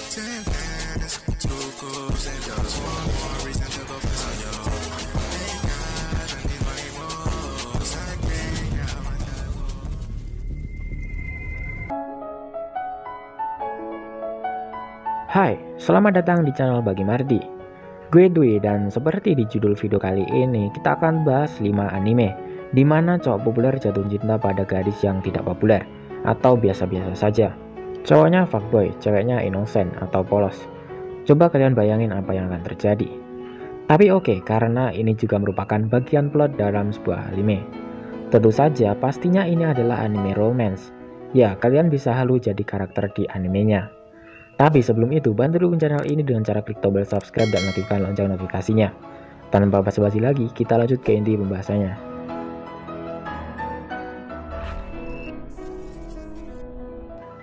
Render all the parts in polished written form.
Ten bands, two coups, and just one more reason to go for yo. Thank God I need money more. Saking out my time. Hai, selamat datang di channel Bagi Mardi. Gue Dwi, dan seperti di judul video kali ini, kita akan bahas 5 anime di mana cowok populer jatuh cinta pada gadis yang tidak populer atau biasa-biasa saja. Cowoknya fuckboy, ceweknya innocent atau polos. Coba kalian bayangin apa yang akan terjadi. Tapi oke, karena ini juga merupakan bagian plot dalam sebuah anime. Tentu saja, pastinya ini adalah anime romance. Ya, kalian bisa halu jadi karakter di animenya. Tapi sebelum itu, bantu dukung channel ini dengan cara klik tombol subscribe dan aktifkan lonceng notifikasinya. Tanpa basa-basi lagi, kita lanjut ke inti pembahasannya.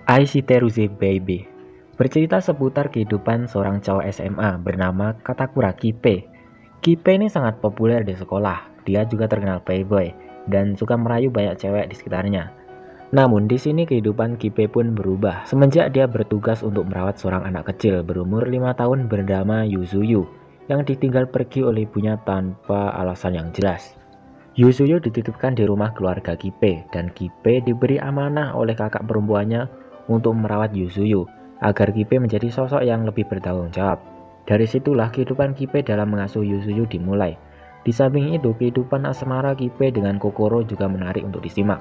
Aishiteruze Baby bercerita seputar kehidupan seorang cowok SMA bernama Katakura Kipe. Kipe ini sangat populer di sekolah. Dia juga terkenal playboy dan suka merayu banyak cewek di sekitarnya. Namun di sini kehidupan Kipe pun berubah semenjak dia bertugas untuk merawat seorang anak kecil berumur 5 tahun bernama Yuzuyu yang ditinggal pergi oleh ibunya tanpa alasan yang jelas. Yuzuyu dititipkan di rumah keluarga Kipe dan Kipe diberi amanah oleh kakak perempuannya untuk merawat Yuzuyu agar Kipe menjadi sosok yang lebih bertanggung jawab. Dari situlah kehidupan Kipe dalam mengasuh Yuzuyu dimulai. Di samping itu, kehidupan asmara Kipe dengan Kokoro juga menarik untuk disimak.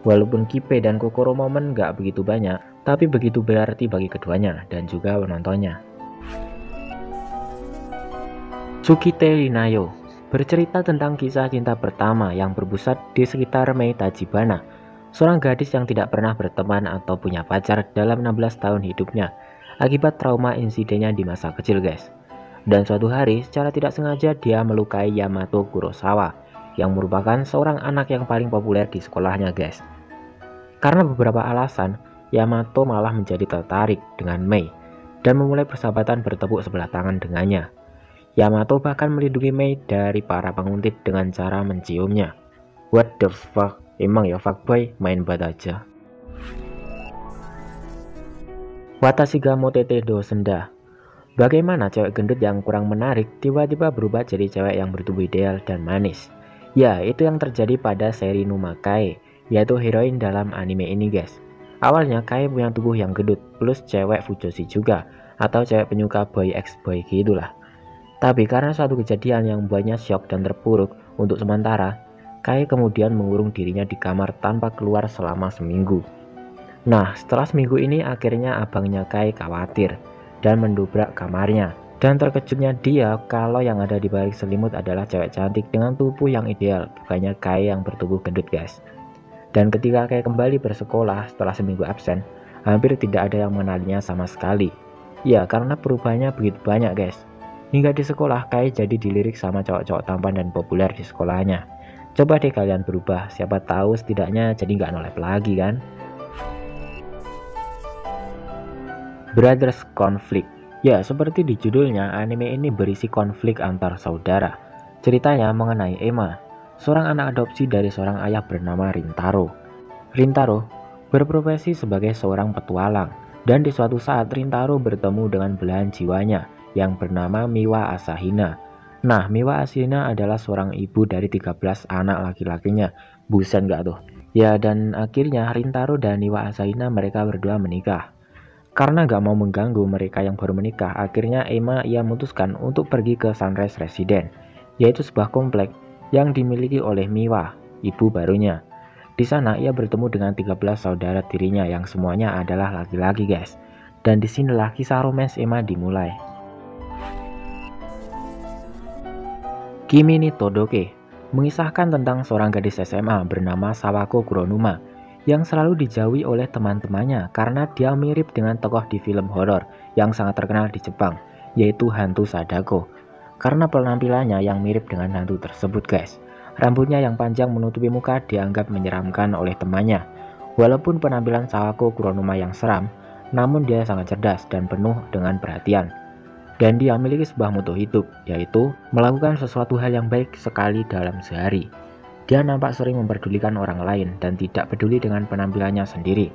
Walaupun Kipe dan Kokoro momen gak begitu banyak, tapi begitu berarti bagi keduanya dan juga penontonnya. Tsukite Rinayo bercerita tentang kisah cinta pertama yang berpusat di sekitar Mei Tachibana, seorang gadis yang tidak pernah berteman atau punya pacar dalam 16 tahun hidupnya akibat trauma insidennya di masa kecil, guys. Dan suatu hari secara tidak sengaja dia melukai Yamato Kurosawa yang merupakan seorang anak yang paling populer di sekolahnya, guys. Karena beberapa alasan, Yamato malah menjadi tertarik dengan Mei dan memulai persahabatan bertepuk sebelah tangan dengannya. Yamato bahkan melindungi Mei dari para penguntit dengan cara menciumnya. What the fuck? Emang ya fuckboy main bat aja. Watashi ga Motete do Senda. Bagaimana cewek gendut yang kurang menarik tiba-tiba berubah jadi cewek yang bertubuh ideal dan manis? Ya, itu yang terjadi pada seri Numa Kae, yaitu heroin dalam anime ini, guys. Awalnya Kae punya tubuh yang gendut plus cewek fujoshi juga, atau cewek penyuka boy x boy gitulah. Tapi karena suatu kejadian yang membuatnya syok dan terpuruk untuk sementara, Kae kemudian mengurung dirinya di kamar tanpa keluar selama seminggu. Nah, setelah seminggu ini akhirnya abangnya Kae khawatir dan mendobrak kamarnya. Dan terkejutnya dia kalau yang ada di balik selimut adalah cewek cantik dengan tubuh yang ideal, bukannya Kae yang bertubuh gendut, guys. Dan ketika Kae kembali bersekolah setelah seminggu absen, hampir tidak ada yang mengenalinya sama sekali. Ya, karena perubahannya begitu banyak, guys. Hingga di sekolah Kae jadi dilirik sama cowok-cowok tampan dan populer di sekolahnya. Coba deh kalian berubah, siapa tahu setidaknya jadi nggak nolep lagi kan. Brothers Conflict. Ya, seperti di judulnya, anime ini berisi konflik antar saudara. Ceritanya mengenai Emma, seorang anak adopsi dari seorang ayah bernama Rintaro. Rintaro berprofesi sebagai seorang petualang, dan di suatu saat Rintaro bertemu dengan belahan jiwanya yang bernama Miwa Asahina. Nah, Miwa Asahina adalah seorang ibu dari 13 anak laki-lakinya. Busen gak tuh? Ya, dan akhirnya Rintaro dan Miwa Asahina mereka berdua menikah. Karena gak mau mengganggu mereka yang baru menikah, akhirnya Emma ia memutuskan untuk pergi ke Sunrise Residence, yaitu sebuah komplek yang dimiliki oleh Miwa, ibu barunya. Di sana ia bertemu dengan 13 saudara tirinya yang semuanya adalah laki-laki, guys. Dan disinilah kisah romans Emma dimulai. Kimi ni Todoke mengisahkan tentang seorang gadis SMA bernama Sawako Kuronuma yang selalu dijauhi oleh teman-temannya karena dia mirip dengan tokoh di film horor yang sangat terkenal di Jepang, yaitu hantu Sadako. Karena penampilannya yang mirip dengan hantu tersebut, guys. Rambutnya yang panjang menutupi muka dianggap menyeramkan oleh temannya. Walaupun penampilan Sawako Kuronuma yang seram, namun dia sangat cerdas dan penuh dengan perhatian. Dan dia memiliki sebuah moto hidup, yaitu melakukan sesuatu hal yang baik sekali dalam sehari. Dia nampak sering memperdulikan orang lain dan tidak peduli dengan penampilannya sendiri.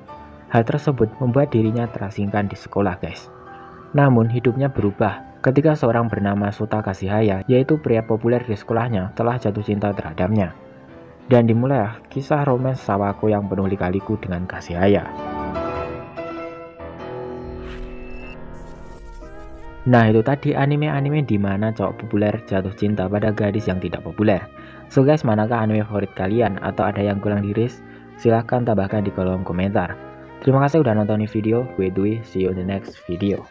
Hal tersebut membuat dirinya terasingkan di sekolah, guys. Namun hidupnya berubah ketika seorang bernama Suta Kasihaya, yaitu pria populer di sekolahnya, telah jatuh cinta terhadapnya. Dan dimulailah kisah romans Sawako yang penuh lika-liku dengan Kasihaya. Nah, itu tadi anime-anime di mana cowok populer jatuh cinta pada gadis yang tidak populer. So guys, manakah anime favorit kalian? Atau ada yang kurang diris? Silahkan tambahkan di kolom komentar. Terima kasih udah nonton video. Gue Dwi, see you in the next video.